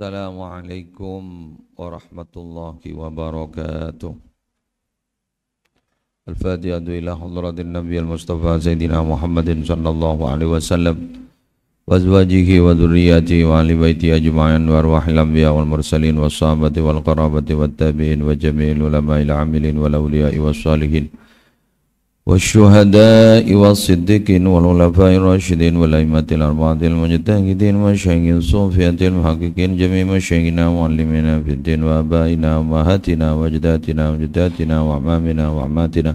Assalamualaikum warahmatullahi wabarakatuh. Al-Fatihatu ila hadratin Nabi al-Mustafa Sayyidina Muhammadin sallallahu alaihi wasallam wa azwajihi wa dhurriyyatihi wa ahli baiti ajma'in wa arwahil anbiya wal mursalin was sahabati wal qarabati wat tabi'in wa jami'il ulama'il amilin wal awliya'i was salihin والشهداء والصديقين والخلفاء الراشدين والأئمة الأربعة المجتهدين والمشايخ الصوفية المحققين جميع مشايخنا ومعلمينا في الدين وآبائنا وأمهاتنا وأجدادنا وجداتنا وأعمامنا وعماتنا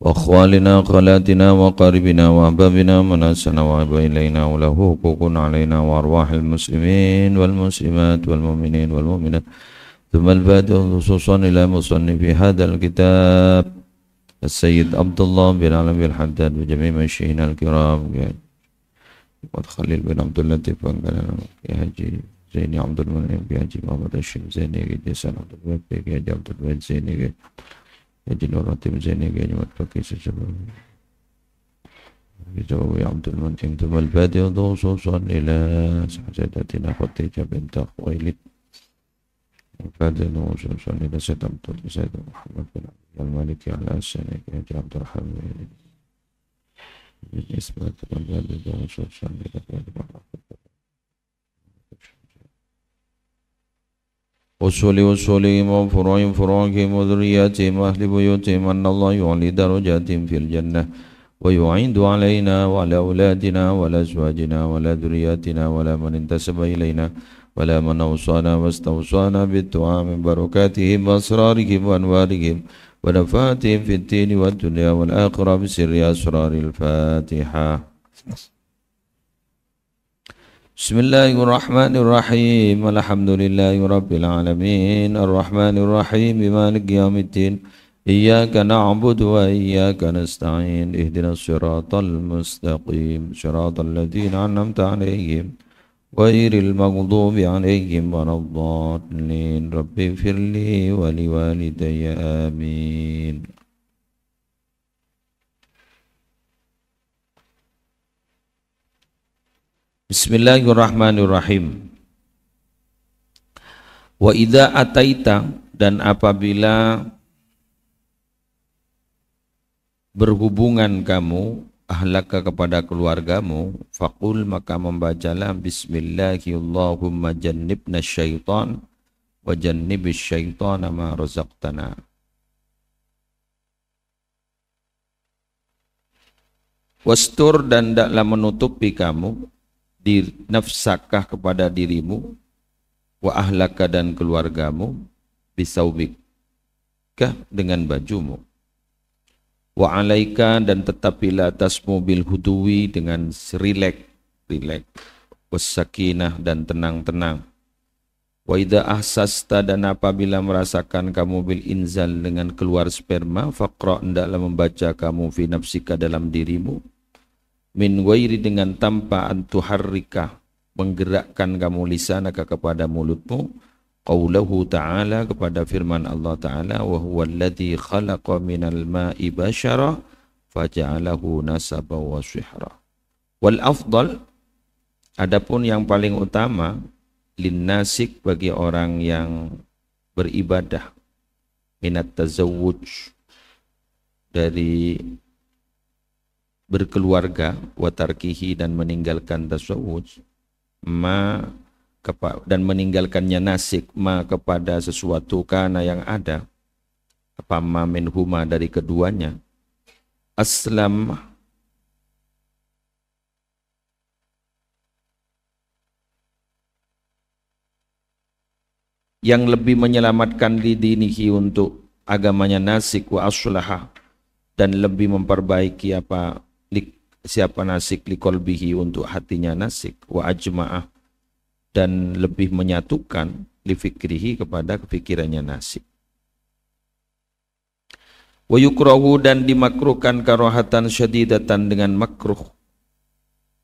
وأخوالنا وخالاتنا وقاربنا وأحبابنا من أحسن وأحب إلينا وله حقوق علينا وأرواح المسلمين والمسلمات والمؤمنين والمؤمنات ثم الفاتحة خصوصا إلى مصنف هذا الكتاب السيد عبد الله بن علي الحداد وجميع مشايخنا الكرام والخليل بن عبد اللطيف يا حاجي زيني عبد المنعم يا حاجي محمد الشيخ زيني جسان عبد الوهاب يا حاجي عبد الوهاب زيني يا حاجي نور الراتب زيني يا حاجي متفقي سجبه يجوي عبد المنعم ثم الفاتحة خصوصا إلى سعادتنا خديجة بنت خويلد الفاتحة خصوصا إلى سيد عبد السيد محمد بن المالك على السنة يا عبد الرحمن بالنسبة للبلد وخصوصا وصولهم وفروعهم وذرياتهم وأهل بيوتهم أن الله يعلي درجاتهم في الجنة ويعيد علينا وعلى أولادنا وعلى أزواجنا وعلى ذرياتنا ولا من انتسب إلينا ولا من أوصانا واستوصانا بالدعاء من بركاتهم وأسرارهم وأنوارهم ونفاتهم في الدين والدنيا والآخرة بسر أسرار الفاتحة. بسم الله الرحمن الرحيم الحمد لله رب العالمين الرحمن الرحيم مالك يوم الدين إياك نعبد وإياك نستعين اهدنا الصراط المستقيم صراط الذين أنعمت عليهم غير المغضوب عليهم ولا الضالين رب اغفر لي ولوالدي آمين. Bismillahirrahmanirrahim. Wa idza ataita, dan apabila berhubungan kamu ahlaka kepada keluargamu, faqul, maka membacalah bismillahirrahmanirrahim jannibna syaitan wa jannibis syaitana ma razaqtana. Wastur, dan hendaklah menutupi kamu di nafsakah kepada dirimu, wa ahlaka, dan keluargamu, bisaubikah, dengan bajumu, wa alaika, dan tetapilah atasmu bil hudwi, dengan rilek, wasakinah, dan tenang-tenang, wa idza ahsasta, dan apabila merasakan kamu bil inzal, dengan keluar sperma, faqra, hendaklah membaca kamu fi nafsika, dalam dirimu, min ghairi, dengan tanpa antuharrika, menggerakkan kamu lisanaka, kepada mulutmu, qaulahu ta'ala, kepada firman Allah Ta'ala, wa huwa alladhi khalaqa minal ma'i bashara faja'alahu nasaba wa sihra. Wal afdal, adapun yang paling utama, linnasik, bagi orang yang beribadah, minat tazawwuj, dari berkeluarga, wa tarkihi, dan meninggalkan tazawwuj, dan meninggalkannya nasik, kepada sesuatu kana yang ada, apa min huma, dari keduanya, aslam, yang lebih menyelamatkan lidinihi, untuk agamanya nasik, wa aslaha, dan lebih memperbaiki siapa nasik, liqalbihi, untuk hatinya nasik, wa ajma'ah, dan lebih menyatukan, lifikrihi, kepada kepikirannya nasik. Wa yukrahu, dan dimakruhkan, karohatan syadidatan, dengan makruh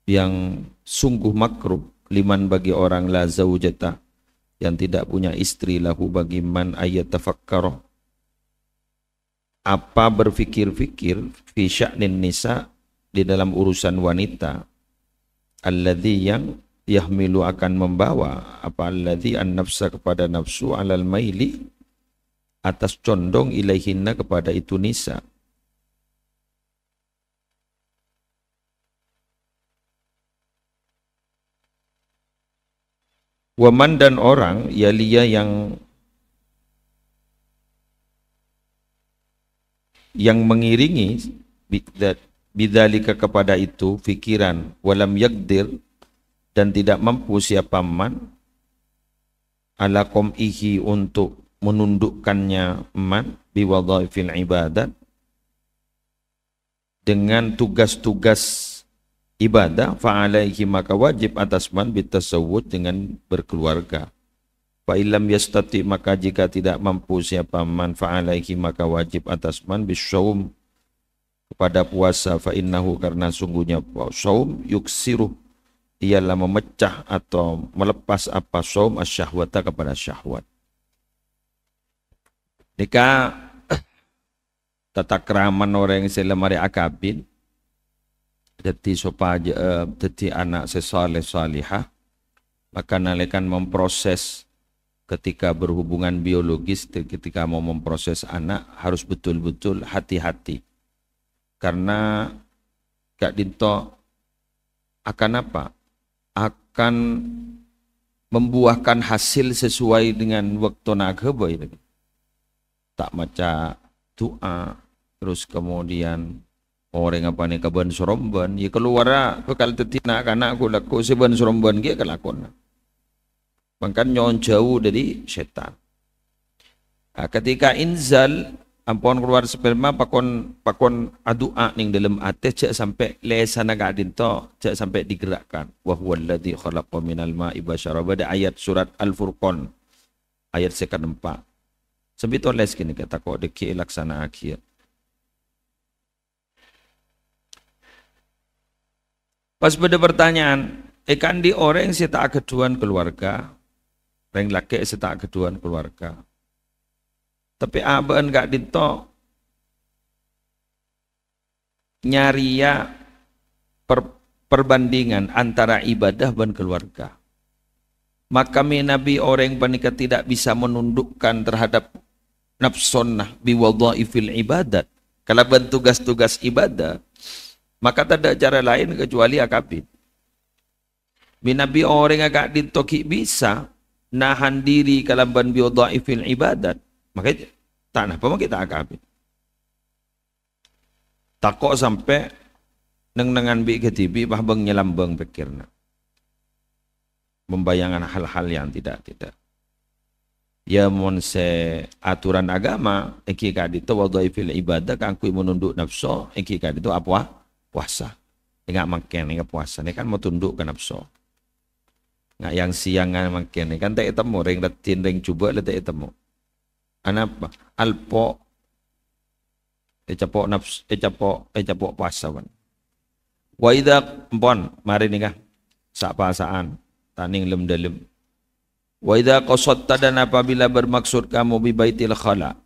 yang sungguh makruh, liman, bagi orang, la zaujata, yang tidak punya istri, lahu, bagi man ayat tafakkaroh, apa berfikir-fikir, fi sya'nin nisa, di dalam urusan wanita, alladzi, yang yahmilu akan membawa apa alladhi an-nafsa kepada nafsu alal maili atas condong ilaihinna kepada itu nisa. Waman dan orang yalia yang mengiringi bidzalika kepada itu fikiran walam yaqdir dan tidak mampu siapa man ala qom'ihi untuk menundukkannya man biwadhaifil ibadat dengan tugas-tugas ibadah, fa'alaihi maka wajib atas man bitasawwud dengan berkeluarga. Fa'ilam yastati maka jika tidak mampu siapa man fa'alaihi maka wajib atas man bisyawm kepada puasa, fa'innahu karena sungguhnya syawm yuksiruh ialah memecah atau melepas apa syawm asyahwata kepada syahwat. Jika tata keraman orang yang selamari akabin jadi supaya jadi anak sesaleh salihah maka nalekan memproses ketika berhubungan biologis, ketika mau memproses anak harus betul-betul hati-hati karena gak dinto akan apa? Akan membuahkan hasil sesuai dengan waktu nagaba itu. Tak maca doa terus kemudian orang apa nih kaban soromban ya keluar bekal tetina karena aku laku seban soromban dia kelakon bahkan nyon jauh dari setan. Ketika inzal ampun keluar sperma pakon adua ning dalam ate cak sampai lesan agak dinto cak sampai digerakkan wa huwallazi khalaqa minal ma'i basyara pada ayat surat Al-Furqan ayat 4 sebito les kini kata kok deki laksana akhir. Pas pada pertanyaan, ikan di orang yang tak keduan keluarga, orang laki tak keduan keluarga. Tapi abang gak dito nyaria perbandingan antara ibadah dan keluarga. Maka Nabi orang panika tidak bisa menundukkan terhadap nafsonnah biwadhaifil ibadat. Kalau tugas-tugas ibadah, maka tak ada cara lain kecuali akabin. Nabi orang agak ditoki bisa nahan diri kalamban biwadhaifil ibadat. Maka tak apa kita akabin. Tak kok sampai neng-nengan bi ketibi bahbang nyelambang pikirna. Membayangkan hal-hal yang tidak. Ya monse aturan agama eki kadito wadhaifil ibadah kangkui menunduk nafsu eki kadito apa? Puasa. Enggak makan enggak puasa. Ini kan mau tunduk ke nafsu. Enggak yang siang makan ini kan tak temu ring retin ring coba le tak temu. Anapa? Alpo capok nafsu capok puasa kan. Wa idza pon mari nikah sak pasaan taning lem dalem. Wa idza qasadta dan apabila bermaksud kamu bi baitil khala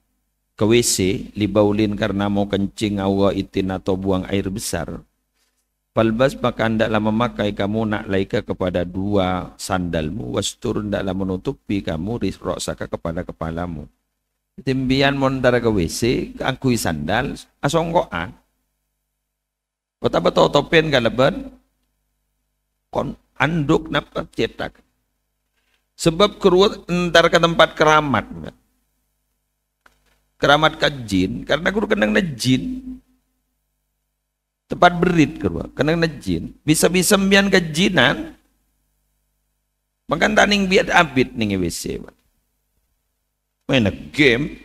ke WC libaulin karena mau kencing awa itin atau buang air besar. Falbas maka hendaklah memakai kamu nak laika kepada dua sandalmu wastur hendaklah menutupi kamu risrosaka kepada kepalamu. Timbian mondar ke WC angkui sandal asongkoan. Kota betul topen kalaban kon anduk napa cetak. Sebab keruat entar ke tempat keramat. Keramat ke jin, karena guru kenang na jin. Tempat berit keruat, kenang na jin. Bisa-bisa mbian ke jinan. Makan taning biat abit ning WC. Main game.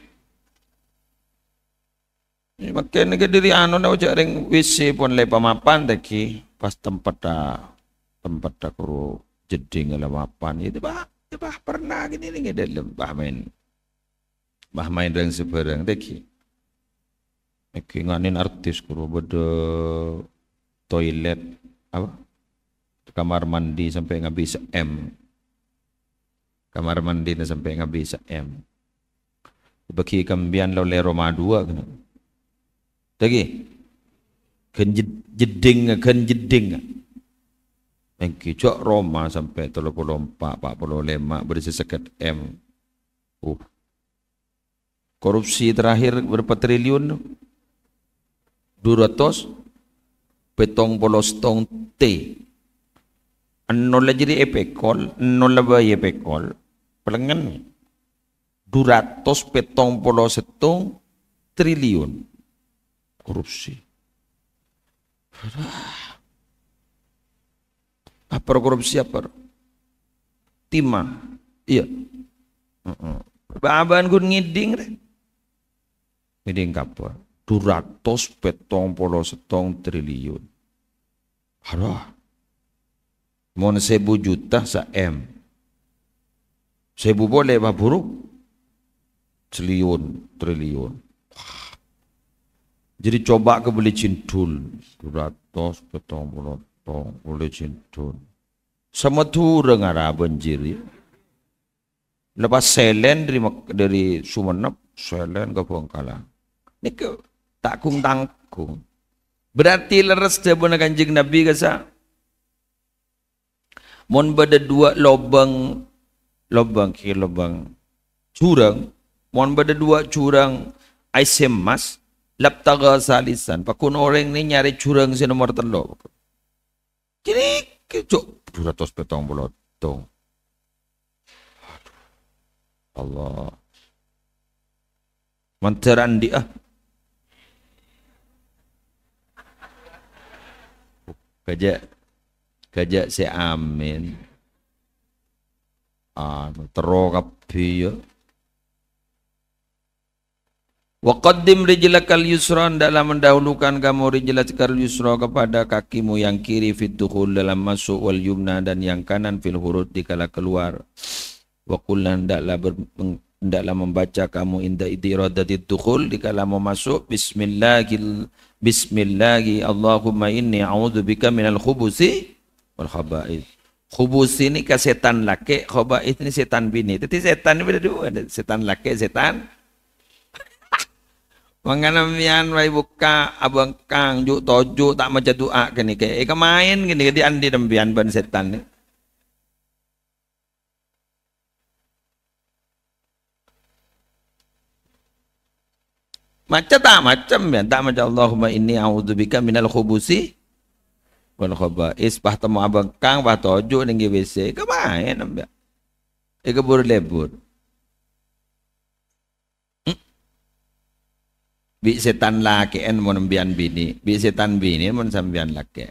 Makan ke diri anu na ujak ring WC pun le pamapan taki pas tempat dah kuru jeding ala mapan itu bah pernah gini nih dalam bah main dan sebarang taki nganin artis kuru beda toilet apa kamar mandi sampai ngabis M kamar mandi sampai ngabis M bagi kambian lo le Roma 2 kan lagi kan jeding Engki cok Roma sampai 34, 45 berisi seket M. Korupsi terakhir berapa triliun? 200 T. Nol jadi epekol, nol bayi epekol. Pelengan 271 triliun korupsi. Apa korupsi apa? Timah. Iya. Baban gun ngiding deh. Ngiding kapal. 271 triliun. Aduh. Mon 1.000 juta sa M. 1.000 boleh bah buruk. Triliun. Jadi coba ke beli cintul. 270 boleh cintul. Sama tu dengar banjir. Lepas selen dari Sumenep, selen ke Bangkalan. Ini ke takung tangkung. Berarti leres jabana Kanjeng Nabi kasa. Mon bada 2 lobang curang. Mon bada 2 curang aisem mas. Laptaga salisan. Pakun orang ni nyari curang si nomor 3. Jadi kecok 270 tong. Allah. Manteran dia. Kajak si amin. Terokapi ya. Wa qaddim rijlakal yusra, dalam mendahulukan kamu rijlakal yusra kepada kakimu yang kiri fit dukhul dalam masuk, wal yumna dan yang kanan fil hurud dikala keluar. Wa qullan hendaklah membaca kamu inda iradati dukhul dikala mau masuk bismillahi Allahumma inni a'udzubika minal khubusi wal khaba'ith. Khubus ini ke setan laki, khaba'ith ini setan bini. Jadi setan ini ada 2, setan laki, setan Manganamian wai buka abang kang juk toju tak macam doa kini ke main gini di andi dembian ban setan ni. Macam tak macam ya, tak macam Allahumma inni a'udzubika minal khubusi wal khaba'is. Bah temu abang kang bah toju ning WC ke main ambia. Kebur lebur. Bi setan laki en mon mbian bini, bi setan bini mon sambian laki.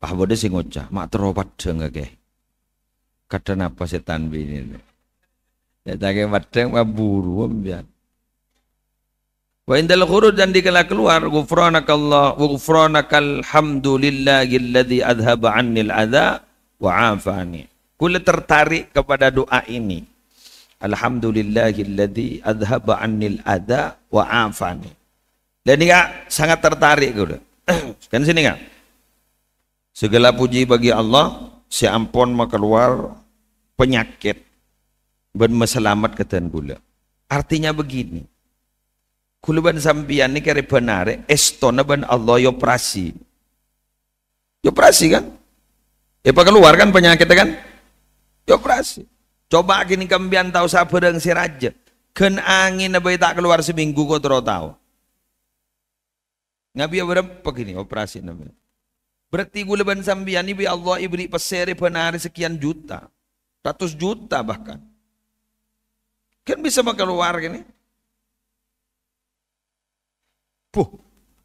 Pah bode sing ngocah, mak teropat deng ke. Kadang apa setan bini ni. Ya take padeng buru mbian. Wa indal khuruj dan dikala keluar ghufranakallah wa ghufranakal hamdulillahilladzi adhaba 'annil adza wa 'afani. Kula tertarik kepada doa ini. Alhamdulillahilladzi adhaba 'annil adza wa 'afani. Dan ini sangat tertarik gitu. Kan sini kan? Segala puji bagi Allah, si ampun keluar penyakit ben meselamat ketan gula. Artinya begini. Kuluban sambian ni kare benare estona ban Allah operasi. Operasi kan? Apa keluar kan penyakit kan? Operasi. Coba gini kambian tahu sabar yang si raja. Ken angin abai tak keluar seminggu kau terus tahu. Ngabi berapa gini operasi namanya. Berarti gulaban sambian ini Allah ibri pesere penari sekian juta. 100 juta bahkan. Kan bisa keluar gini. Puh.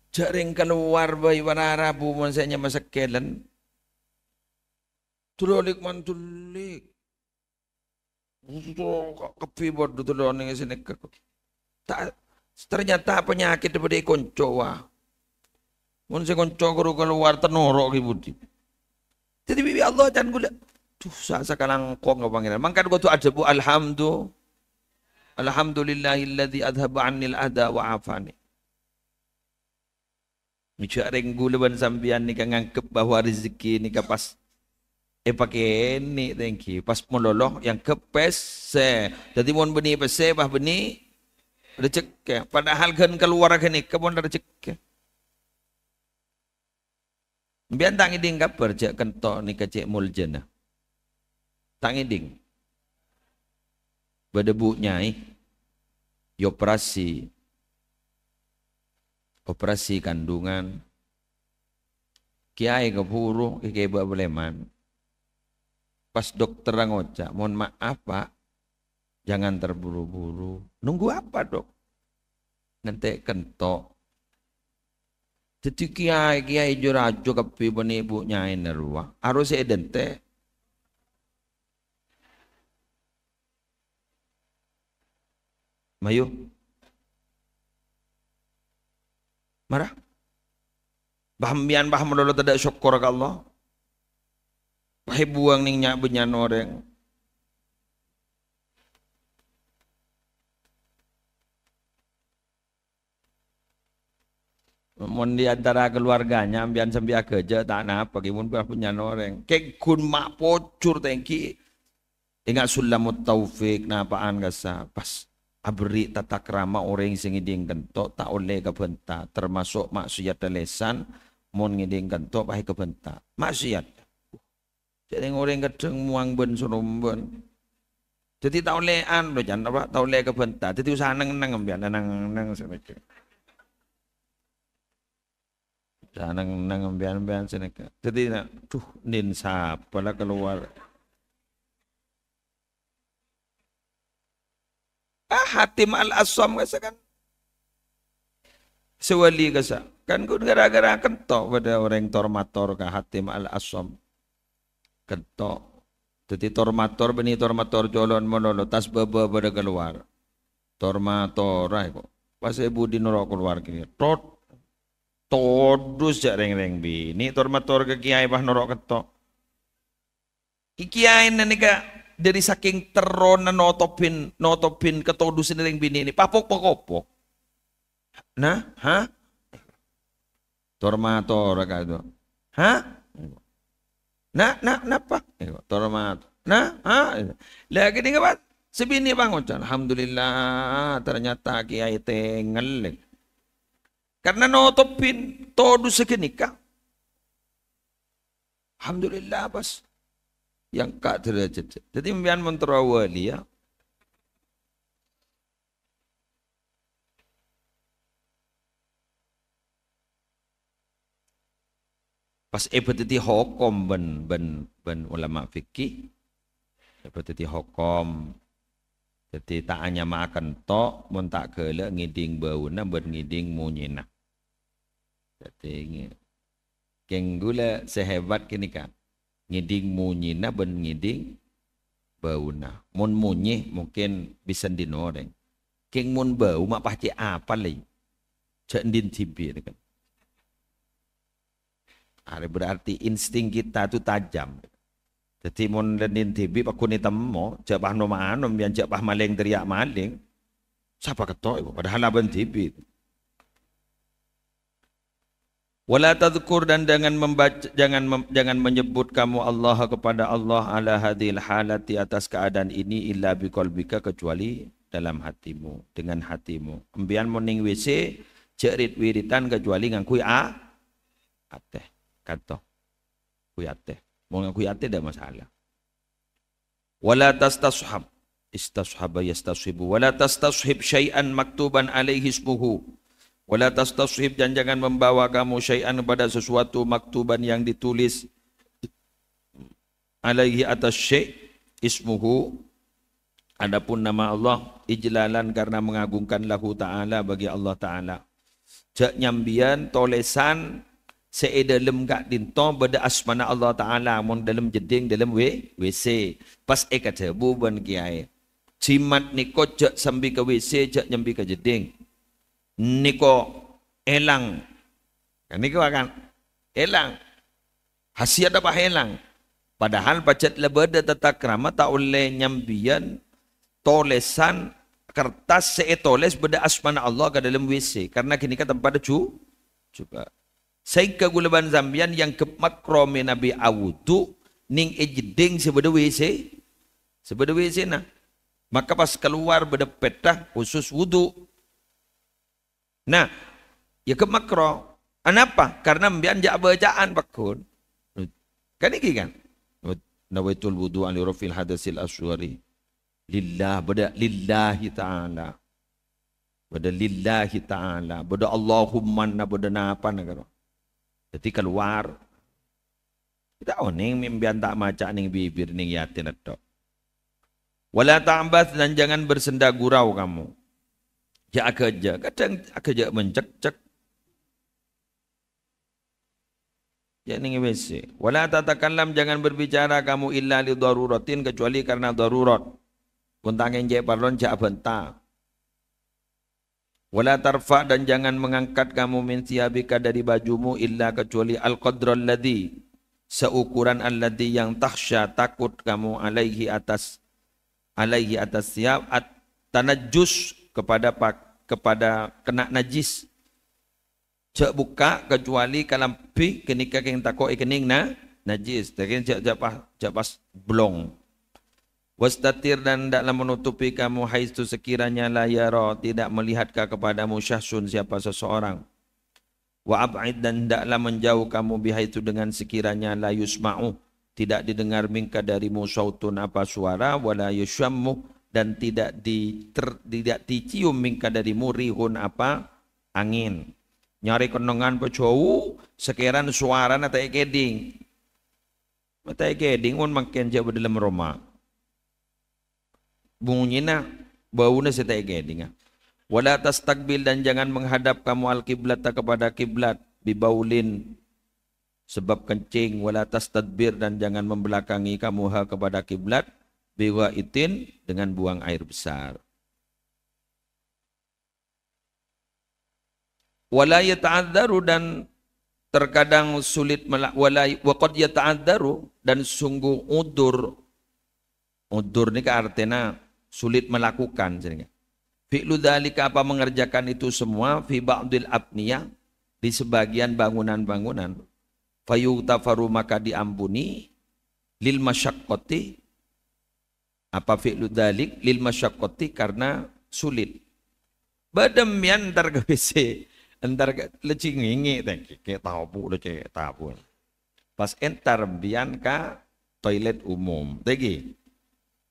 Jaring keluar bayi warna bu monsanya masakelan. Tulik mantulik. Kepibot dulu nih sini ternyata penyakit daripada konco wah. Mun se konco guru keluar tenorok ibudi. Jadi bibi Allah dan gula. Tuh sekarang kok nggak panggil. Mangkat gua tuh ada bu alhamdulillahilladzi adhaba 'annil adza wa 'afani. Micareng gula ban sambian ni ngangkep bahwa rezeki ni pas pakai ni thank you pas mololoh yang kepes jadi mon beni pese bah beni rezeki padahal kan keluar kan ni kebon rezeki Mbian tak ngiding kabar cek kentok ni kecek muljana. Tak ngiding. Berdebu nyai. Operasi. Operasi kandungan. Kiai keburu, kiai beleman. Pas dokter ngocak, mohon maaf pak, jangan terburu-buru. Nunggu apa dok? Nanti kentok. Jadi kiai jurajo kepi bani ibu nyai nerwa. Harus edente. Mayu. Marah. Bahamian melolo tidak syukur ke Allah. Wahai buang ning nyak benyan orang. Mun di antara keluarganya ambian sambil kerja tak napa gimun punya orang. Kek kun mak pocur tengki. Ingat sulamut taufik napaan gasa pas abri tata krama orang sing ngiding kentok tak oleh kebenta termasuk maksiat lesan mon ngiding kentok pahe kebenta maksiat. Jadi orang kadang muang ben surumben. Jadi tak oleh an lo jangan apa tak oleh kebenta. Jadi usaha nang ambian nang seneka. Nang ambian seneka. Jadi tuh nin sapa lah keluar. Hatim al-Asam kasa kan. Sewali kasa. Kan gara-gara kentok pada orang tormator ke Hatim al-Asam. Kentok. Jadi tormator beni tormator jolon mololo tas baba pada keluar. Tormator kok. Pas ibu di norok keluar kini. Todus jak reng-reng bini tormator ke kiai bah norok kentok. Kiai nanika dari saking terona notopin ketodus reng bini ini papok. Nah, tormator kado. Napa? Tormat. Lagi ni kapan? Sebini bangun. Alhamdulillah, ternyata kiai tengel. Karena notopin todu sekenika. Alhamdulillah pas. Yang kak derajat. Jadi membian mentrawali ya. Pas ebetiti hukum ben ulama fikih ebetiti hukum jadi tak hanya makan tok mun tak kele ngiding bauna ben ngiding munyina jadi keng gula sehebat kini kan ngiding munyina ben ngiding bauna mun munyi mungkin bisa dinoreng keng mun bau mak pasti apa lagi cek ndin tibi kan. Berarti insting kita itu tajam. Jadi mun lenin tibi pakuni temo, cak pah noma anom yang cak pah maling teriak maling. Siapa ketok padahal aben tibi. Wala tadhkur dan jangan menyebut kamu Allah kepada Allah ala hadhil halati atas keadaan ini illa biqalbika kecuali dalam hatimu dengan hatimu. Embian moning WC cerit wiritan kecuali ngangkui ateh. Kata kuyate mau kuyate tidak masalah wala tastashab istashaba yastashibu wala tastashib syai'an maktuban alaihi ismuhu wala tastashib dan jangan membawa kamu syai'an pada sesuatu maktuban yang ditulis alaihi atas syai' ismuhu adapun nama Allah ijlalan karena mengagungkan lahu ta'ala bagi Allah ta'ala jak nyambian tolesan seedalem gak dinto beda asmana Allah Ta'ala mon dalam jeding dalam WC pas kata buban kiai cimat niko jak sambil ke WC jak nyambi ke jeding niko elang kan niko akan elang hasiat apa elang padahal pacet lebeda tata krama tak oleh nyambian tolesan kertas seetoles beda asmana Allah ke dalam WC karena kini kan tempat juga Saika gulaban zambian yang kemakromi Nabi awudu ning ejeding sebeda WC na maka pas keluar beda petah khusus wudu nah ya kemakro kenapa karena mbian jak bacaan pakun Kan iki kan. Nawaitul wudu ali rafil hadasil aswari. Lillah bada lillahi ta'ala. Bada lillahi ta'ala. Bada Allahumma bada napa negara. Jadi keluar. Kita ning mimpian tak maca ning bibir ning yatin atok. Wala ta'bats dan jangan bersenda gurau kamu. Ya aja, kadang aja mencek-cek. Ya ning WC. Wala tatakallam jangan berbicara kamu illa li daruratin kecuali karena darurat. Kuntangin je parlon ja benta. Wala tarfa dan jangan mengangkat kamu min thiyabika dari bajumu illa kecuali al-qadral ladzi seukuran alladzi yang takhsya takut kamu alaihi atas siap tanajjus kepada kena najis. Cak buka kecuali kalampi kenika keng takoi kening najis. Tapi cak pas blong. Wastatir dan tidaklah menutupi kamu haitsu sekiranya la yara tidak melihatkah kepadamu syahsun siapa seseorang. Wa ab'id dan tidaklah menjauh kamu bihaitu dengan sekiranya la yusma'u tidak didengar minka darimu sautun apa suara wala yusyammu dan tidak dicium minka darimu rihun apa angin. Nyari kenongan pecowu sekiran suara na tae keding. Tae keding un makin jauh dalam rumah. Bunyinya baunya setai keding. Wala tastakbil dan jangan menghadap kamu al-qiblat kepada kiblat bibaulin sebab kencing wala tastadbir dan jangan membelakangi kamu kepada kiblat biwa itin dengan buang air besar. Wala yata'adzaru dan terkadang sulit wala waqad yata'adzaru dan sungguh udur ni artinya sulit melakukan sebenarnya. Fi'lu dzalika apa mengerjakan itu semua fi ba'dil abniyah di sebagian bangunan-bangunan. Fayutafaru maka diampuni lil masyaqqati apa fi'lu dzalik lil masyaqqati karena sulit. Bademian entar ke WC entar leci ngingi teh ke tapu leci tapu. Pas entar bian ka toilet umum. Tegi.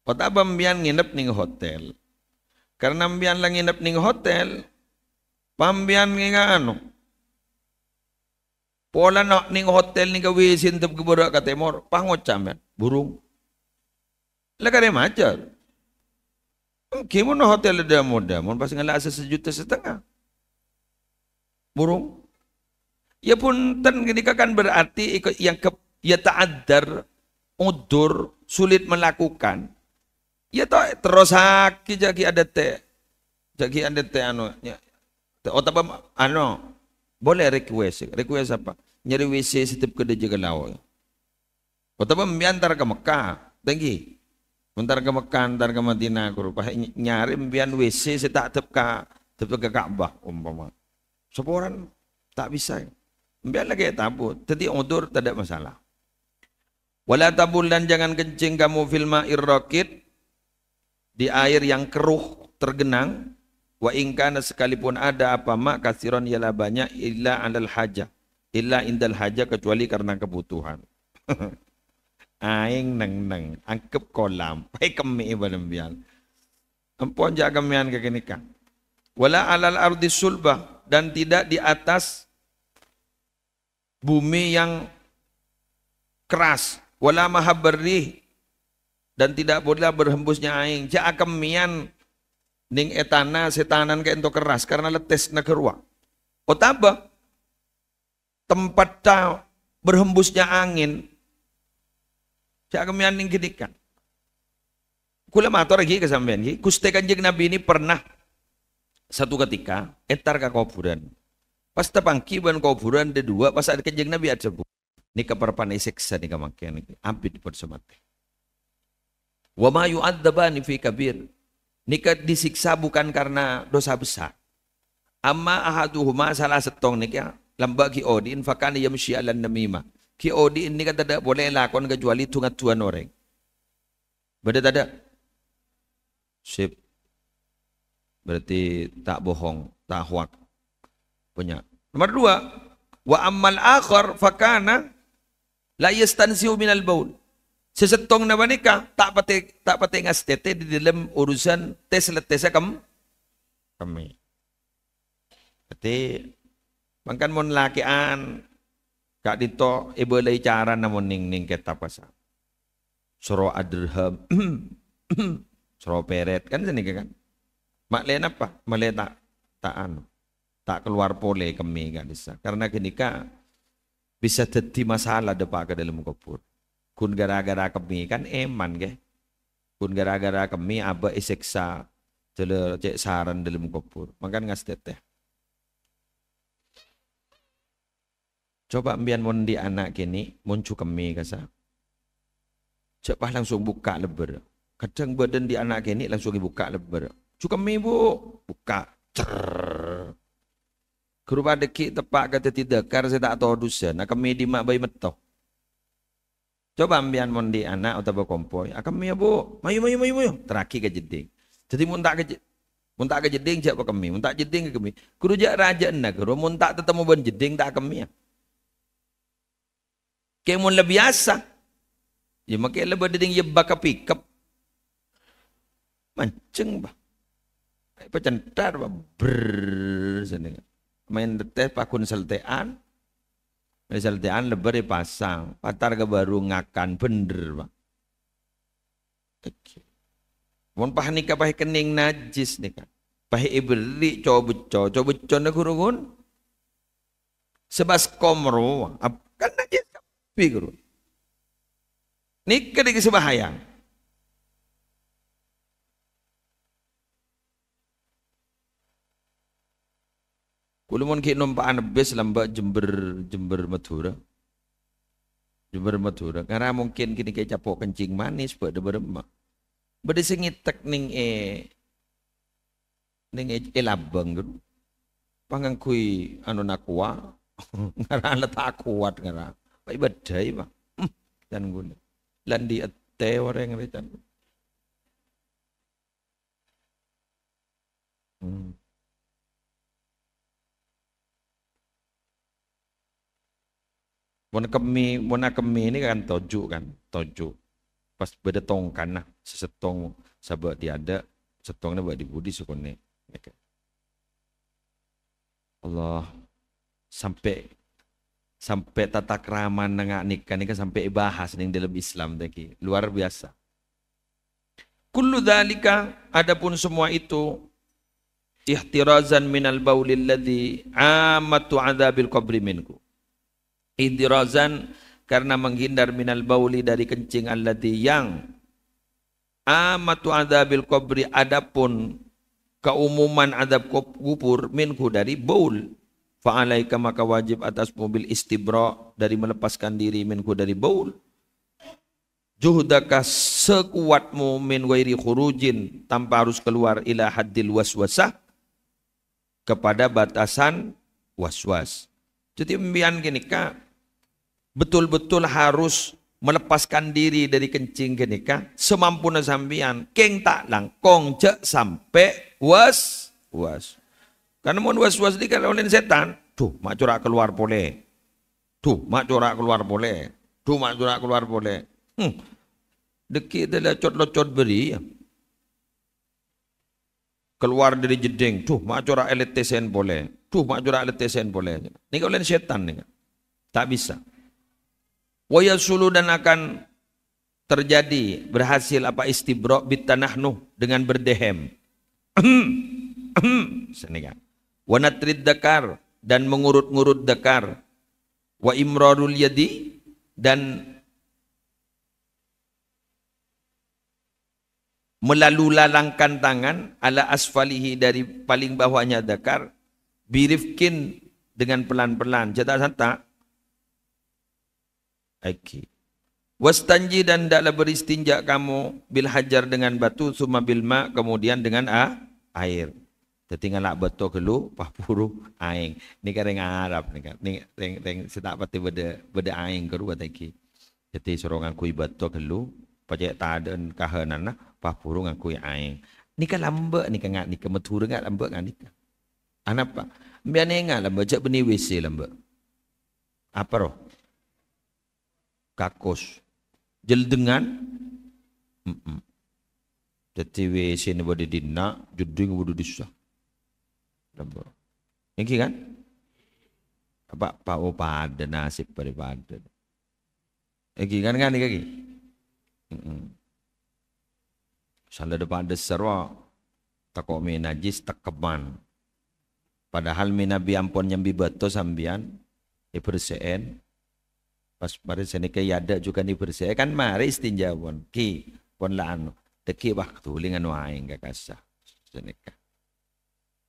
Kota bambian nginep ning hotel. Karena mbian lang nginep ning hotel, pambian ngano. Pola nak ning hotel ning kawisin tep kebudak ka temor, pangocam burung. Lagare macar. Gimana hotel ada muda, mun pas ngala $1,500,000. Burung. Ya pun ten ketika kan berarti yang ya ta'addar udur sulit melakukan. Ya terus haki jagi ada teh anu ya. Oh tapi anu boleh request apa? Nyari WC setiap kedai jaga lawa. Oh tapi membiantar ke Mekah, tinggi. Bentar ke Mekah, bentar ke Madinah, nyari membian WC setak tep ke Ka'bah umpama. Seporan tak bisa. Membian lagi tabut. Jadi udur tidak masalah. Wala tabul dan jangan kencing kamu fil ma'ir raqid di air yang keruh tergenang wa ingkana sekalipun ada apa mak kasiron ialah banyak illa alal haja illa indal haja kecuali karena kebutuhan. Aing neng angkep kolam pai kemi balembian ampun jak kemian kekenikan wala alal ardi sulbah dan tidak di atas bumi yang keras wala mahabbarih dan tidak boleh berhembusnya aing. Ja kemian ning etana setanan ke ento keras karena letes na kerua. Otaba tempat berhembusnya angin. Ja kemian ning gedikan. Kula matur lagi ke sampean iki, Gusti Kanjeng Nabi ini pernah satu ketika entar ka kuburan. Pas tepangki ban kuburan ada dua, pas ada Kanjeng Nabi ada bu. Ini keperpan isiksa nih kamakian iki. Abid persemate. Wa ma yu'adzabani fi kabir. Nika disiksa bukan karena dosa besar. Amma ahaduhuma salah setong nika lamba ki odin fakana yamshi alan namimah. Ki odin nika tidak boleh lakon kecuali tungat-tuan orang. Beda tidak? Sip. Berarti tak bohong, tak hoak. Punya. Nomor dua, wa ammal akhar fakana La yastansiu minal baul. Sesetong na manika tak pati ngastete di dalam urusan tes letesa kami. Jadi mangkan mon lakian kak dito ibelay cara namun ning kita pasa. Suro adirham, suro peret kan sini kan. Maklen apa? Maklen tak keluar pole kami kan bisa. Karena gini bisa jadi masalah depak ke dalam kubur. Kun gara-gara kami kan eman ke. Kun gara-gara kami aba iseksa cek saran dalam kubur. Makan ngasteteh. Coba ambian mon di anak kini muncul kami kasa. Cepat langsung buka lebar. Kadang badan di anak kini langsung dibuka lebar. Cu kami bu buka. Kerupa deki tepak kata tidak kar saya tak tahu dosa. Nak kami di mak bayi metok. Coba ambian mon di anak atau berkompoi. Kami ya bu, mayu. Terakhir ke jeding. Jadi muntak ke jeding siapa kami. Muntak jeding ke kami. Kuru jak raja nak kuru muntak tetemu ban jeding tak kami ya. Kemun lebih biasa. Ya makai lebih jeding ya baka pikap. Mancing bah. Pecentar bah. Main detes pakun seltean. Seltean lebar dipasang. Patar ke baru ngakan bener pak. Mon pah nikah pah kening najis nikah. Pah iberi coba beco nak kurungun. Sebas komro. Kan najis kapi kurun. Nikah dikasih bahaya. Kulo mon ki numpaan bus lambak Jember Madura. Jember Madura. Karena mungkin kini kayak capok kencing manis pada beremak. Bade sengitek ning labang gitu. Panggang kui anu nakwa. Ngara letak kuat ngara. Pak ibadai pak. Dan guna. Landi ete orang recan. Mona kemi ini kan toju. Pas beda tongkan nah, sesetong sahabat tiada, setongnya buat dibudi sukune. Allah sampai tata krama nengak nikah kan sampai bahas ning dalam Islam tadi luar biasa. Kullu dzalika adapun semua itu ihtirazan minal baulil ladzi amatu adzabil qabri minku. Ihtirazan karena menghindar minal bauli dari kencing alladzi yang amatu adzabil qabri adapun keumuman adab kubur minku dari baul. Fa'alaika maka wajib atas mobil istibra dari melepaskan diri minku dari baul. Juhdaka sekuatmu min wairi khurujin tanpa harus keluar ila haddil waswasah kepada batasan waswas. Jadi mbian gini kak betul-betul harus melepaskan diri dari kencing gini kak semampuna sambian keng tak langkong cek sampai was. Karena mau was-was di kalau oleh setan, tuh mak corak keluar boleh. Deki adalah cot-locot beri. Keluar dari jeding, tuh mak corak eletesen boleh. Ini kalau oleh setan nih. Tak bisa. Wayasulu dan akan terjadi berhasil apa istibra bitanahnu dengan berdehem. Sini kan. Wanatrid dakar dan mengurut-ngurut dakar. Wa imrarul yadi dan melalulalangkan tangan ala asfalihi dari paling bawahnya dakar birifkin dengan pelan-pelan. Jata-jata. Aki. Wastanji dan daklah beristinja kamu bil hajar dengan batu summa bil ma kemudian dengan air. Tinggal nak betul kelu pahpuru aing. Ni kan reng Arab ni kan. Ni reng setak pati beda aing keru bataki. Jadi sorongan kui betul kelu pajak taden kahanan nah pahpuru ngakui aing. Ni kan lambak ni kan ni kan matur ngat lambak kan ni. Anak apa? Biar nengat lambak jak benih WC lambak. Apa roh? kakos. Jeldengan. Jadi WC ni bade dina, jeding bodo disah. Lamba. Iki kan? Apa pada nasib pada. Iki kan iki. Salah depan ada serwa takok mi najis takeman. Padahal mi nabi ampun nyambi beto sambian bersihin. Pas mari sini ke yada juga ni bersihin kan mari istinja pun ki pun lah anu teki waktu lingan waing kakasa sini ka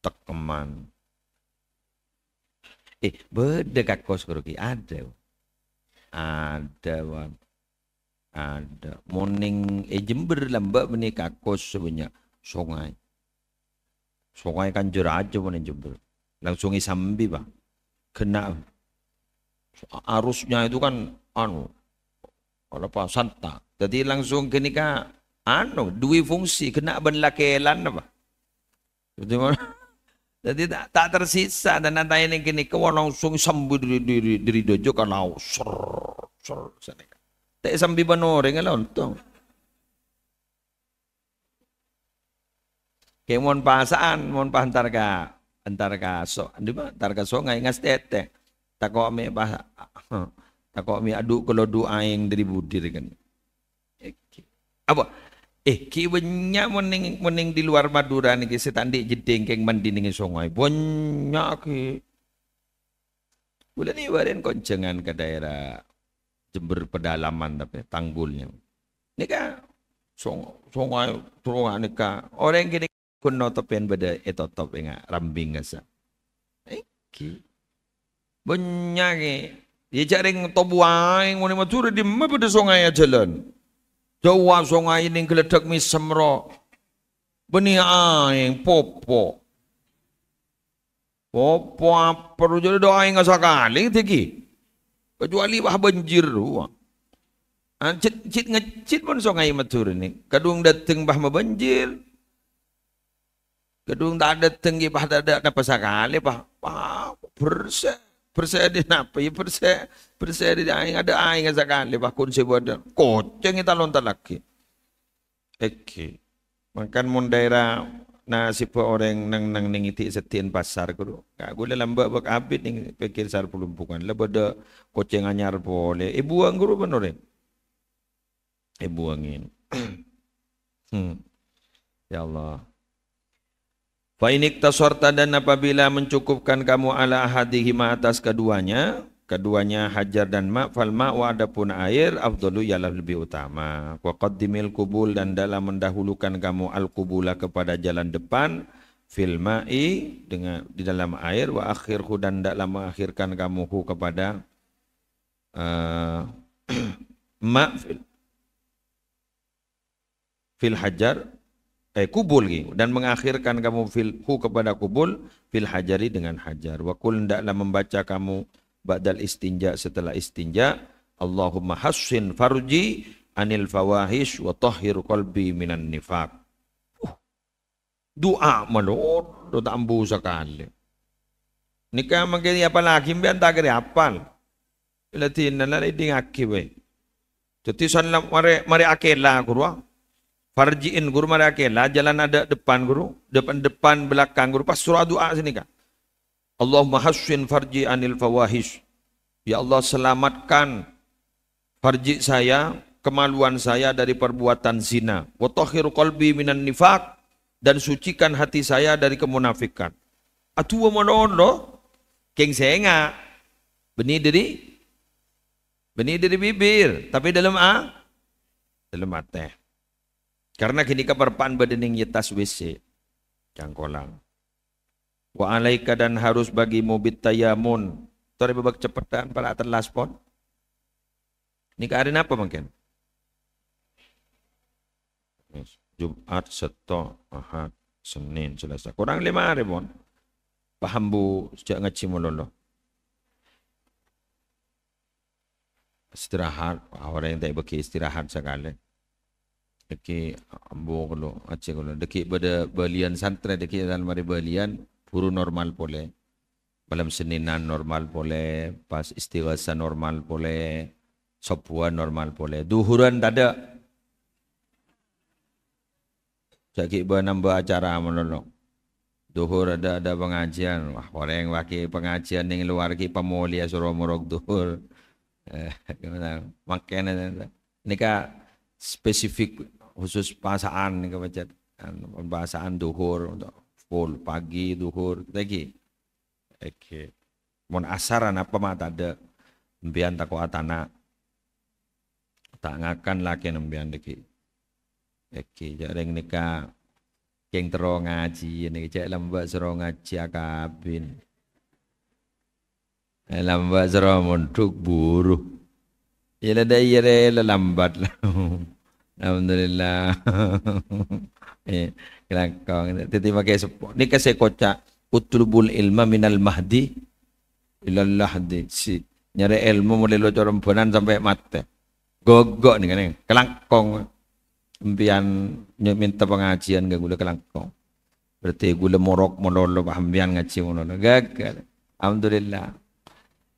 takeman. Beda kakos kuruki ada wan. Ada morning Jember lambak beni kakos sebanyak sungai kan jeraja pun Jember langsung isambi bah kena arusnya itu kan apa santa jadi langsung kini ka dua fungsi kena benlakelan apa jadi tak tersisa dan nanti ini kini kau langsung sambil diri dojo kan ser sana. Tak sambil banoring lah untung. Kayak mon pasaan, mon pa antar ka sungai ngas tete. Tako mi adu kalau aing dari budir kan. Apa? Ki banyak mening di luar Madura nih setan di jeding keng mandi ning sungai. Banyak ki. Bulan ni barin koncengan ke daerah Jember pedalaman tapi tanggulnya. Ini kan sungai turungan ni kan orang gini kuno topen beda etotop enggak rambing ngasa. Banyak ke. Dia jaring tobuang muni matur di mana pada sungai jalan. Jawa sungai ini geledak mi semro. Beni aing popo. Popo perlu jadi doa yang sekali tiki. Kecuali bah banjir ruang. Cit pun sungai matur ni. Kadung dateng bah banjir. Kadung tak dateng bah tak ada apa sekali bah bersih di napa ya bersih di aing ada aing sekali bah kun sebuah koceng kita lontar lagi. Makan mun daerah nasib orang nang ningiti setien pasar kudu. Ka gula lamba bak abit ning pikir sar pelumpukan. Lebada koceng anyar boleh. Buang guru bener. Buangin. Ya Allah. Fa inik tasorta dan apabila mencukupkan kamu ala ahadihima atas keduanya Hajar dan ma, fal ma wa adapun air afdalu ialah lebih utama. Wa qaddimil kubul dan dalam mendahulukan kamu al kubula kepada jalan depan fil ma'i dengan di dalam air wa akhirhu dan dalam mengakhirkan kamu hu kepada ma fil hajar kubul dan mengakhirkan kamu fil hu kepada kubul fil hajari dengan hajar. Wa kul ndaklah membaca kamu ba'dal istinja setelah istinja Allahumma hassin farji anil fawahish wa tahhir qalbi minan nifaq. Doa malot do tambu sekali. Nikah mangkini apa lagi mbian tak kira apal. Latin nala iding akki we. Jadi sanlam mari akela guru. Farjiin guru mari akela jalan ada depan guru, depan belakang guru pas surah doa sini kan. Allahumma hassin farji anil fawahish. Ya Allah selamatkan farji saya, kemaluan saya dari perbuatan zina. Wa tahhir qalbi minan nifaq dan sucikan hati saya dari kemunafikan. Atu monono keng senga. Benih dari bibir, tapi dalam hati. Karena kini kabarpan badening yetas WC cangkolang. Wa alaika dan harus bagimu bitayamun. Tori babak cepetan para telas pon. Ini keadaan apa mungkin? Jumat, Sabtu, Ahad, Senin, Selasa. Kurang 5 hari pon. Paham bu sejak ngaji mololo. Istirahat, orang yang tak bagi istirahat sekali. Deki ambo kalau ngaji kalau deki pada balian santri deki dalam mari balian puru normal boleh. Malam Seninan normal boleh, pas istighatsah normal boleh, Subuhan normal boleh. Duhuran tak ada. Sakit nambah acara menolong. Duhur ada pengajian. Wah, orang waki pengajian yang luar ki pemulia suruh murok duhur. Makanya ini kan spesifik khusus bahasaan nih baca bahasaan duhur untuk full pagi duhur lagi. Oke. Mon asaran apa mah tak ada. Mbian tak kuat anak. Tak ngakan lagi mbian lagi. Oke, jarang nikah. Yang terong ngaji ini cek lembak suruh ngaji akabin. Lambat suruh munduk buruh. Ya ada lambat lah. Alhamdulillah. Kelakong. Tadi pakai sepuluh. Ini kasih kocak. Utlubul ilma minal mahdi ilal lahdi. Si nyari ilmu mulai lo corombonan sampai mati. Gogok nih kan. Kelakong. Impian minta pengajian gak gula kelangkong. Berarti gula morok mololo pahamian ngaji mololo gagal. Alhamdulillah.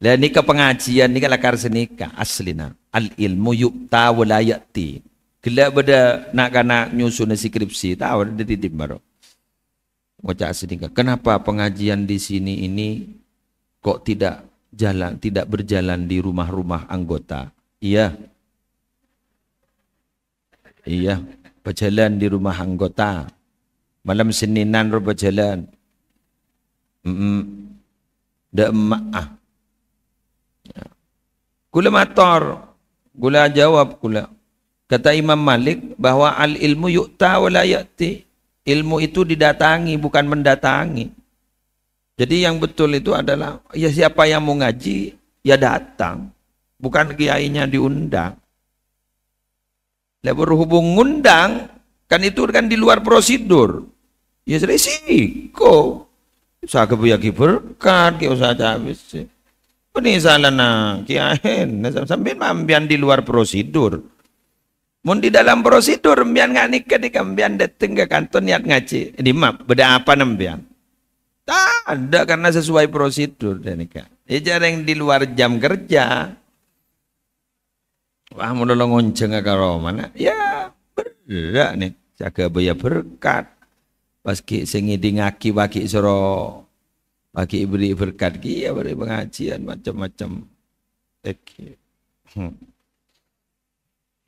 Lah nika pengajian nika lakar senika aslina. Al ilmu yukta wala yati. Gila beda nak kana nyusun skripsi tahu ada titip baru. Ngocak senika. Kenapa pengajian di sini ini kok tidak berjalan di rumah-rumah anggota? Iya, berjalan di rumah anggota. Malam Seninan berjalan. Dak emak ah. Kula mator, kula jawab kula. Kata Imam Malik bahwa al ilmu yu'ta wa la ya'ti. Ilmu itu didatangi bukan mendatangi. Jadi yang betul itu adalah ya siapa yang mau ngaji ya datang. Bukan kiainya diundang. Lah berhubung ngundang, kan itu kan di luar prosedur. Ya resiko. Usaha kebuyaki berkat, usaha habis. Ini salahna kiahen, sampai mambian di luar prosedur. Mun di dalam prosedur, mbian nggak nikah di kambian dateng ke kantor niat ngaji. Di map, beda apa nambian? Tak ada karena sesuai prosedur dan nikah. Jarang di luar jam kerja. Wah, mau nolong ngonceng karo mana? Ya, berak nih. Jaga baya berkat. Paski sengidi ngaki baki soro. Baki beri berkat ki ya beri pengajian macam-macam. Oke.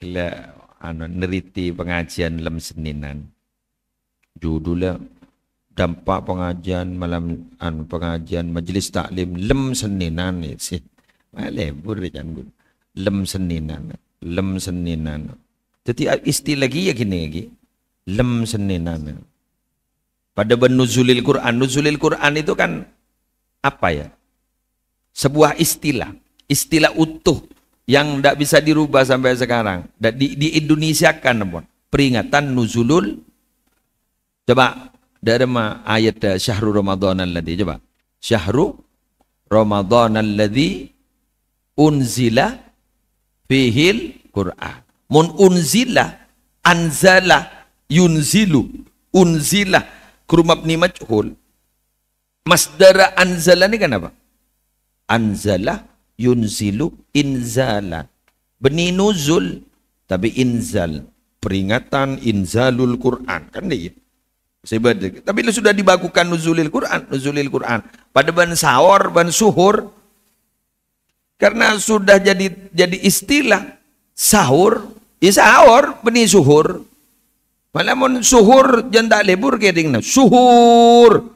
Gila neriti pengajian lem Seninan. Judulnya dampak pengajian malam pengajian majelis taklim lem Seninan ni sih. Malebur jangan. Lem Seninan. Jadi istilah lagi ya gini lagi. Lem Seninan. Pada nuzulil Quran. Nuzulil Quran itu kan apa ya? Sebuah istilah. Istilah utuh yang tidak bisa dirubah sampai sekarang. Di Indonesia kan peringatan nuzulul. Coba dari ayat syahrul Ramadan alladzi. Coba. Syahrul Ramadan alladzi unzila fihil Quran. Mun unzila, anzala, yunzilu, unzila, kurmabni majhul. Masdara anzala ini kan apa? Anzala, yunzilu, inzala. Benih nuzul, tapi inzal. Peringatan inzalul Quran. Kan dia. Tapi sudah dibakukan nuzulil Quran. Pada ban sahur, ban suhur. Karena sudah jadi istilah sahur, ya sahur, benih suhur. Malah mun suhur jangan tak lebur kedingna. Suhur.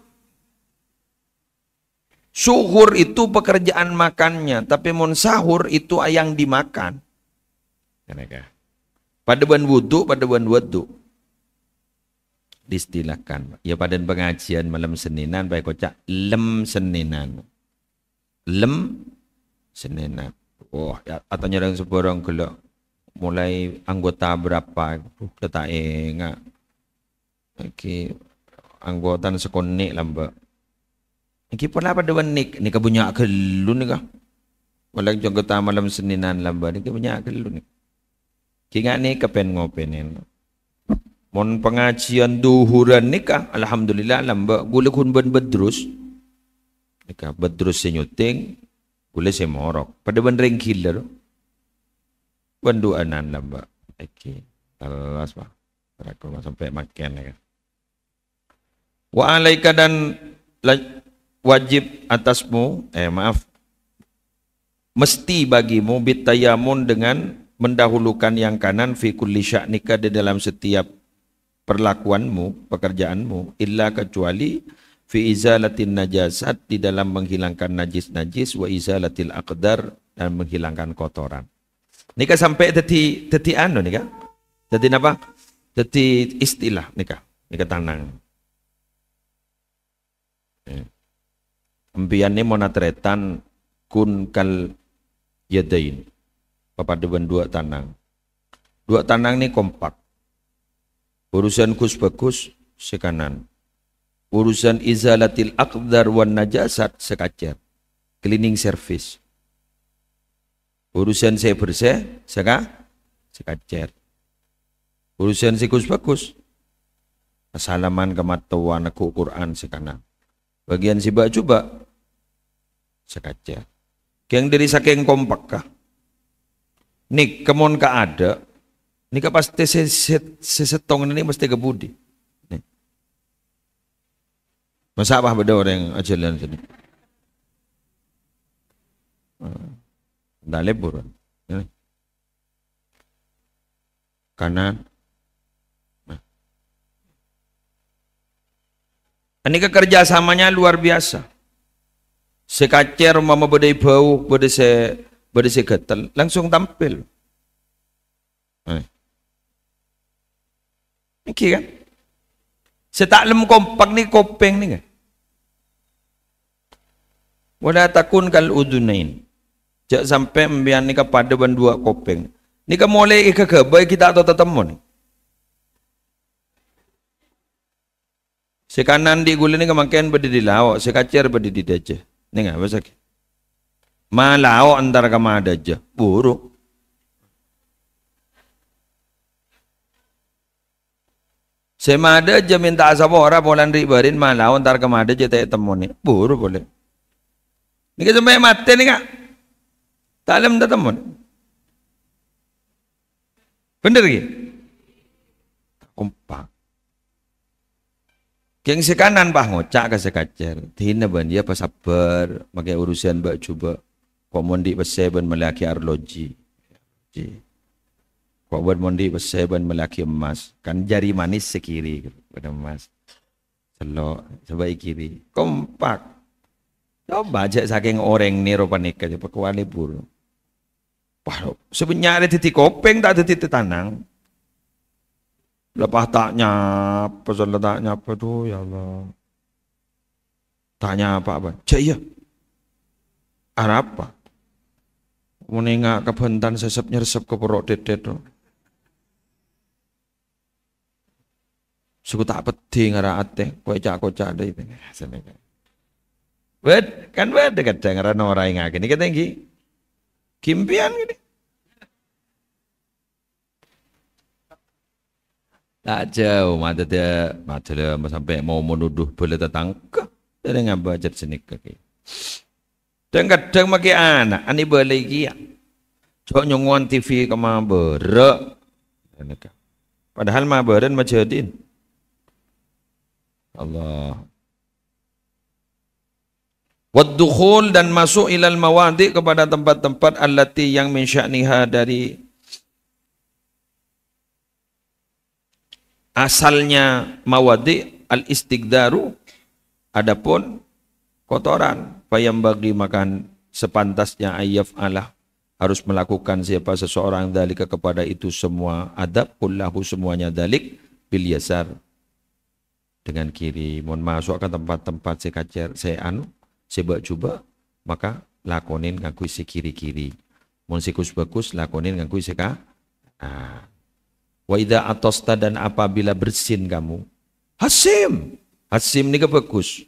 Suhur itu pekerjaan makannya, tapi mun sahur itu yang dimakan. Pada bulan wudu distilahkan. Ya pada pengajian malam Seninan baik kocak lem Seninan. Lem Seninan. Wah, atanya orang seborong gelok. Mulai anggota berapa? Kita tak ingat. Oke, anggota sekonik lamba. Iki pernah pada wanik. Ni kebunya kelu ni kah? Walau anggota malam Seninan lamba. Ni kebunya kelu ni. Kingat ni kepen ngopenin. Mon pengajian duhuran ni kah? Alhamdulillah lamba. Gula kun ben bedrus. Ni kah bedrus senyuting. Gula semorok. Pada ban ring killer. Benduanan lah mbak. Oke. Terus pak. Aku sampai makan ya. Wa alaika dan wajib atasmu, maaf, mesti bagimu bitayamun dengan mendahulukan yang kanan fi kulli sya'nika di dalam setiap perlakuanmu, pekerjaanmu, illa kecuali fi izalatin najasat di dalam menghilangkan najis-najis wa izalatil aqdar dan menghilangkan kotoran. Nika sampai teti anu nika. Teti apa? Teti istilah nika. Nika tanang. Empian ni monatretan kun kal yadain. Papadeban dua tanang. Dua tanang ni kompak. Urusan kus bagus sekanan. Urusan izalatil aqdar wan najasat sekacer. Cleaning service. Urusan saya bersih sekacer. Urusan si kus bagus. Assalaman kematuan aku Quran sekanan. Bagian si bak coba sekacer. Yang dari saking kompak kah? Nik kemon ka ada. Nika pasti sesetong ini mesti kebudi. Nih. Masa apa beda orang yang ajalan sini? Dah lebur. Kanan. Ini kerjasamanya luar biasa. Sekacer mama bedai bau, bedai se gatal, langsung tampil. Ini kan? Setaklem kompak nih kopeng nih kan? Wala takun kal udunain. Jak sampai membian nih kepada dua kopeng. Nih mulai ikagabay kita atau tetemu nih. Sekanan di gula ni kemakian berdiri lawak, sekacer berdiri daja. Ni nggak apa sakit. Malawak antara kama daja, buruk. Semada aja minta asap orang polan ribarin malawak antara kama daja tak temu ni, buruk boleh. Ni kan sampai mati ni nggak? Tak lem tak temu. Bener ke? Kompak. Yang sekanan bah ngocak ke sekacer. Tina ban dia pas sabar, makai urusan bak cuba. Kok mondi pasai ban melaki arloji. Kok ban mondi pasai ban melaki emas. Kan jari manis sekiri pada emas. Celok sebaik kiri. Kompak. Coba aja saking orang ni rupa nikah je pakuali buru. Wah, sebenarnya titik kopeng tak ada titik tanang. Lepas taknya apa, soal taknya apa tuh, ya Allah. Tanya apa? Cek ya. Arab apa? Menengah kebentan sesep nyeresep ke perut dedet tuh. Suku tak penting ngara ate, kocak deh itu. Kan kadang ngara norai ngake ini katanya kimpian gini. Tak jauh, mata dia sampai mau menuduh boleh tetangga. Dia ngapa ajar sini kaki. Dan kadang makai anak, ani boleh kia. Cok nyongon TV ke mabere. Padahal maberen majadin. Allah. Waddukhul dan masuk ilal mawadi kepada tempat-tempat allati yang min sya'niha dari asalnya mawadi al-istigdaru, adapun kotoran, payam bagi makan sepantasnya ayyaf Allah harus melakukan siapa seseorang dalika kepada itu semua adab kullahu semuanya dalik bil yasar dengan kiri. Mohon masuk ke tempat-tempat sekacer saya sebab coba maka lakonin ngakui si kiri-kiri. Mohon sikus bagus lakonin ngakui seka. Wa idza atosta dan apabila bersin kamu. Hasim ni ke bagus.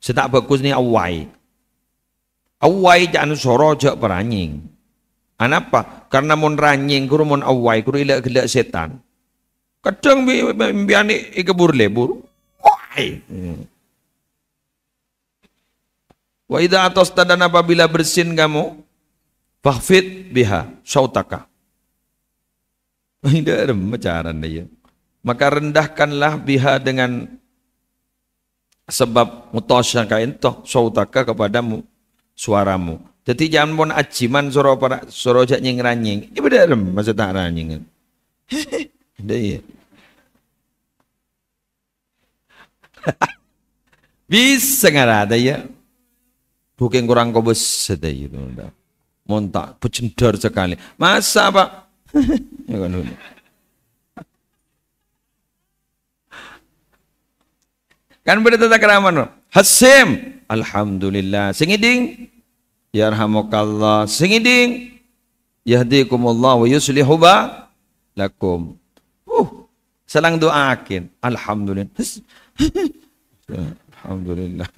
Setak bagus ni awai. Awai jangan sorojak peranying. Anapa? Karena mon ranying kuru mon awai kuru ilak-ilak setan. Kadang biani ikebur lebur. Wai. Wa idza atosta dan apabila bersin kamu. Fakhfid biha sautaka. Tidak macaran dia. Maka rendahkanlah biha dengan sebab mutasyaka ento sautaka kepadamu suaramu. Jadi jangan pun ajiman suara jak nying ranying. Ibu dah masa tak ranying. Dia. Bisa ngarada ya. Bukan kurang kobus sedaya itu. Montak pecendar sekali. Masa Pak? Ya kan dulu. Kan bertata keraman. Hasim. Alhamdulillah. Singiding. Yarhamukallah. Singiding. Yahdikumullah wa yuslihu lakum. Selang doakin. Alhamdulillah. Alhamdulillah.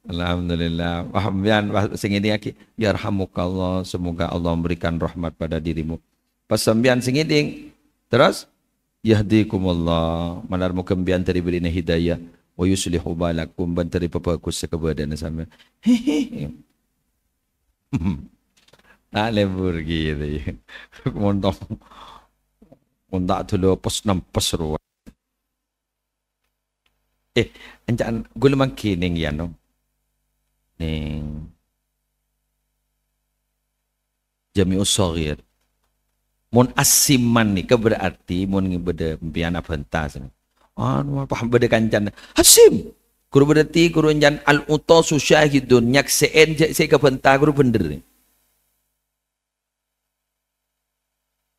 Alhamdulillah. Pahambian singiding aki. Yarhamukallah. Semoga Allah memberikan rahmat pada dirimu. Pasambian singiding. Terus. Yahdikumullah manarmu kembian teri berina hidayah wa yuslihu balakum bantari papakus kebadan sama tak lebur gitu ya montong montak dulu pos nampes ruang ancan gue lemang kining ya no ning Jami'us Shaghir mun asiman nih berarti mun beda piana pentas anu paham beda kancan hasim guru berarti guru njan al utasu syahidun nyakseen saya ke benta guru bener nih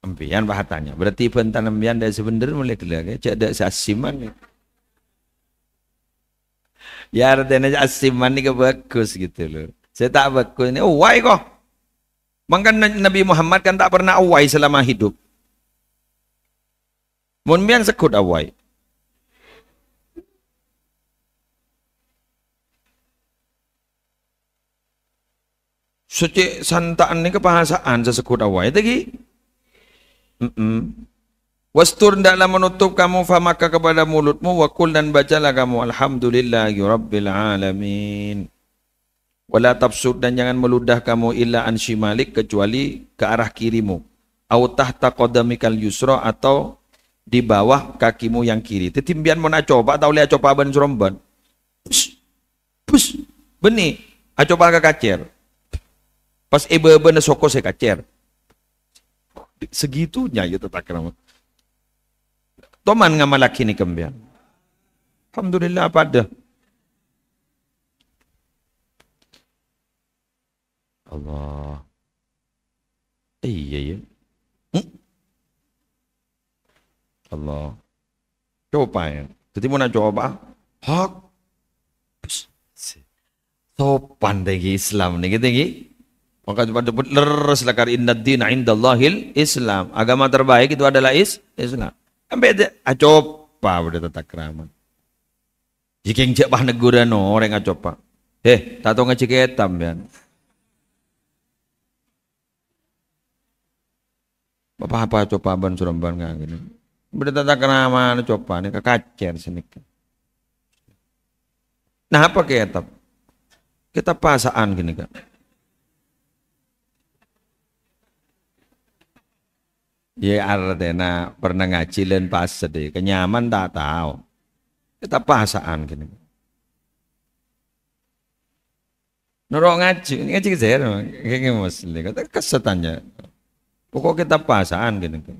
ampian bahatanya berarti benta ampian dari sebener mulai kelak cak ada asiman nih ya artinya asiman nih bagus gitu loh saya tak bagus ini oh why kok maka Nabi Muhammad kan tak pernah awai selama hidup. Mun mian sekut awai. Suci santaan ni kebahasaan sesekut awai tadi. Wastur hendaklah menutup kamu famaka kepada mulutmu wakul dan bacalah kamu alhamdulillahi rabbil alamin. Wala tafsud dan jangan meludah kamu illa an shimalik kecuali ke arah kirimu. Au tahta qadamikal yusra atau di bawah kakimu yang kiri. Tetimbian mau nak coba tahu lihat coba ban suromban. Pus. Beni, coba ke kacer. Pas ibu-ibu soko saya kacer. Segitunya ya tetap kerama. Toman ngamalaki ni kembian. Alhamdulillah pada. Allah. Iya ya. Allah. Coba ya. Jadi mau nak coba. Hak. Sopan dari Islam ni kita ni. Maka pada leres lakar inna dina indallahil Islam. Agama terbaik itu adalah Islam. Sampai ada coba pada tata krama. Jika yang cek bah negara no orang coba. Tato ngecek etam ya. Apa coba ban suromban nggak gini. Bertata kenama coba nih kekacer sini. Nah apa kitab? Kita pasaan gini kan. Ya artinya pernah ngaji len pas deh. Kenyaman tak tahu. Kita pasaan gini. Norok ngaji saya kayak muslim. Kata kesetannya. Pokok kita pasaan gini kan.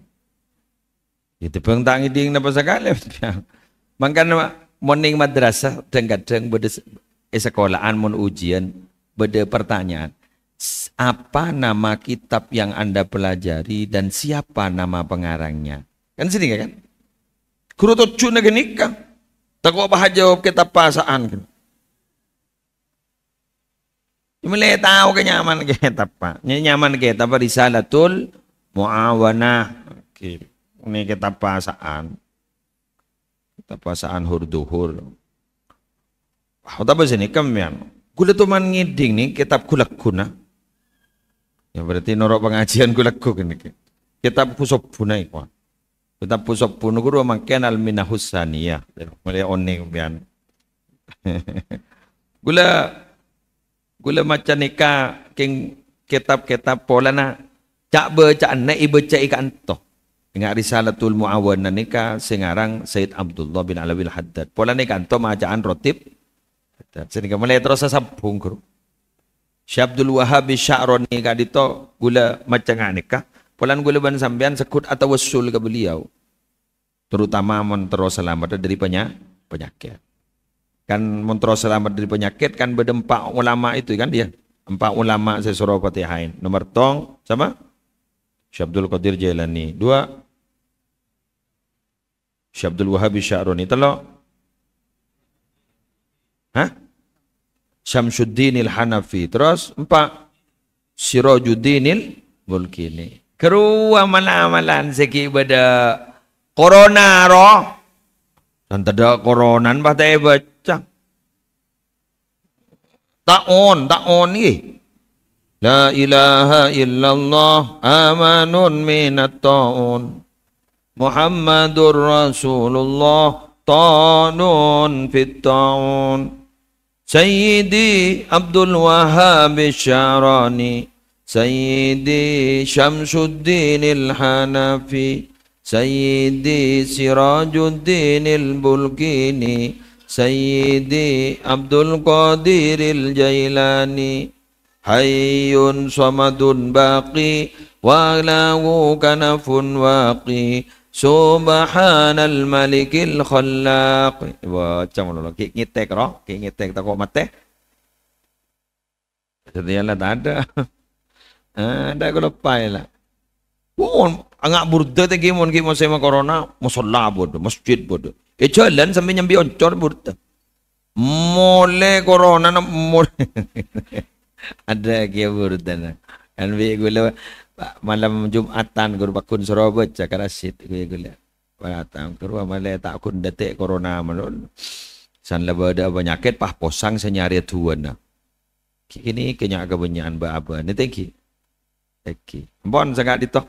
Itu bang tangi ding napa sekali. Makanya morning madrasah kadang-kadang beda sekolahan mon ujian beda pertanyaan. Apa nama kitab yang Anda pelajari dan siapa nama pengarangnya? Kan sini kan? Guru tujuh negeri kan? Tak kok bah jawab kitab pasaan kan? Mulai tahu kenyaman kitab pak. Nyaman kitab Risalatul Muawanah. Ini kitab pasaan. Kitab pasaan hurduhur. Wah, tapi sini kemian. Gula tuh man ngiding nih kitab kulak guna. Ya berarti norok pengajian kulak guna. Kitab pusop punai kuah. Kitab pusop punu guru makan al-minahus saniyah. Mulai oning kemian. Gula macam nikah king kitab-kitab pola na cak baca na ibaca ikan toh. Ingat Risalatul Muawana nika sengarang Said Abdullah bin Alawil Haddad. Pola nika anto macaan rotib. Sehingga mulai terus sambung guru. Syekh Abdul Wahhab Sya'roni nika dito gula macang nika. Polan gula ban sampean sekut atau wassul ke beliau. Terutama montero selamat dari penyakit. Kan montero selamat dari penyakit kan berdempak ulama itu kan dia. 4 ulama saya surah Fatihain. Nomor tong sama Syekh Abdul Qadir Jailani. 2 Syekh Abdul Wahhab Sya'roni. Telo. Hah? Syamsuddin al-Hanafi. Terus 4 Sirajuddin al-Bulkini. Kerua amalan segi pada corona roh. Dan tidak koronan batai baca. Ta'on ni. La ilaha illallah amanun minat ta'un. Muhammadur Rasulullah ta'un fit ta'un. Sayyidi Abdul Wahhab Sya'rani. Sayyidi Syamsuddin al-Hanafi. Sayyidi Sirajuddin al-Bulkini. Sayyidi Abdul Qadir al-Jailani. Hayyun samadun baqi wa lahu kanafun waqi subhanal malikil khallaq. Baca mulu ki ngitek roh, ki ngitek tak kok mate. Ternyata tak ada. Ada ko lepai lah. Angak burda te kimon sema corona, musalla bodo, masjid bodo. Jalan sampai nyambi oncor burda. Mole corona na mole. Ada kia burda na. Kan bi gula malam Jumatan guru bakun Surabaya cakarasit gula. Paratang keruah malai tak kun detik corona manul. San laba ada penyakit pah posang senyari tuan na. Kini kenyak kebanyakan ba apa. Ni thank you. Bon sangat ditoh.